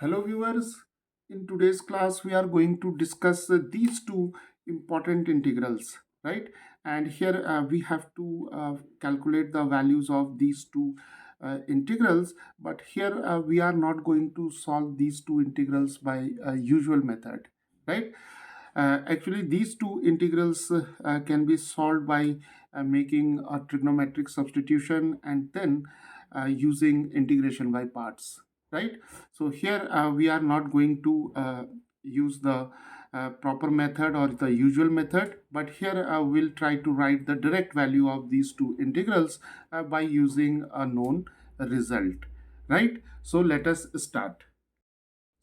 Hello viewers, in today's class we are going to discuss these two important integrals, right? And here we have to calculate the values of these two integrals, but here we are not going to solve these two integrals by usual method, right? Actually, these two integrals can be solved by making a trigonometric substitution and then using integration by parts, right? So here we are not going to use the proper method or the usual method, but here we'll try to write the direct value of these two integrals by using a known result, right? So let us start.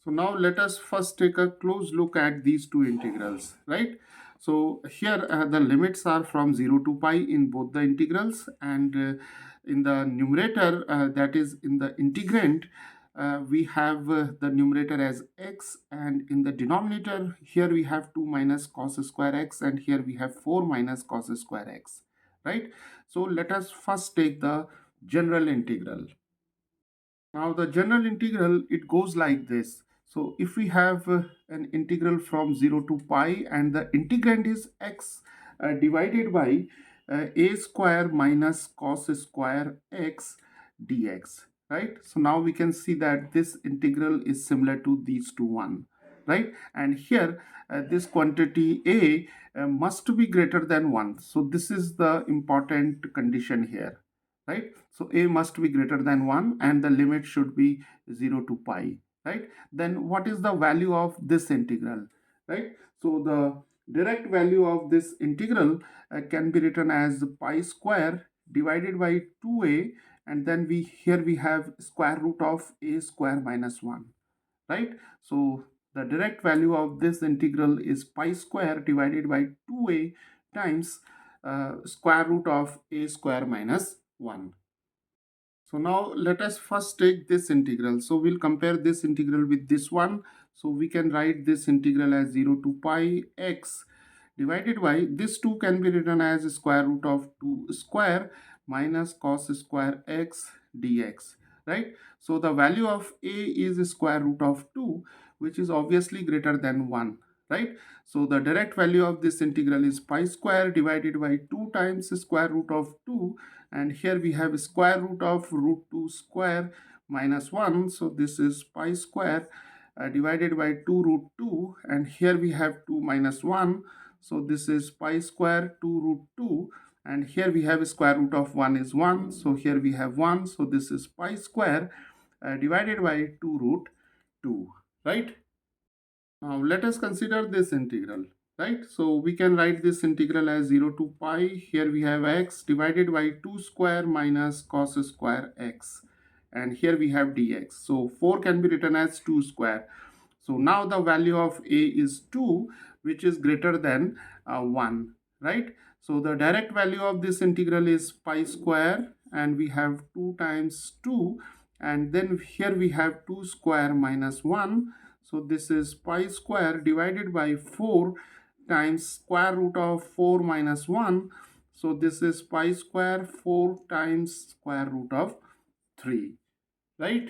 So now let us first take a close look at these two integrals, right? So here the limits are from 0 to pi in both the integrals, and in the numerator, that is in the integrand, we have the numerator as x, and in the denominator here we have 2 minus cos square x, and here we have 4 minus cos square x, right? So let us first take the general integral. Now the general integral, it goes like this. So if we have an integral from 0 to pi and the integrand is x divided by a square minus cos square x dx, right? So now we can see that this integral is similar to these two one, right? And here this quantity a must be greater than 1. So this is the important condition here, right? So a must be greater than 1 and the limit should be 0 to pi, right? Then what is the value of this integral, right? So the direct value of this integral can be written as pi square divided by 2a, and then we have square root of a square minus 1, right? So the direct value of this integral is pi square divided by 2a times square root of a square minus 1. So now let us first take this integral. So we'll compare this integral with this one. So we can write this integral as 0 to pi x divided by, this 2 can be written as square root of 2 square minus cos square x dx, right? So the value of a is square root of 2, which is obviously greater than 1, right? So the direct value of this integral is pi square divided by 2 times square root of 2, and here we have square root of root 2 square minus 1. So this is pi square divided by 2 root 2, and here we have 2 minus 1. So this is pi square 2 root 2, and here we have square root of 1 is 1. So here we have 1. So this is pi square divided by 2 root 2, right? Now let us consider this integral, right? So we can write this integral as 0 to pi. Here we have x divided by 2 square minus cos square x, and here we have dx. So 4 can be written as 2 square. So now the value of a is 2, which is greater than 1, right? So the direct value of this integral is pi square, and we have 2 times 2, and then here we have 2 square minus 1. So this is pi square divided by 4 times square root of 4 minus 1. So this is pi square 4 times square root of 3, right?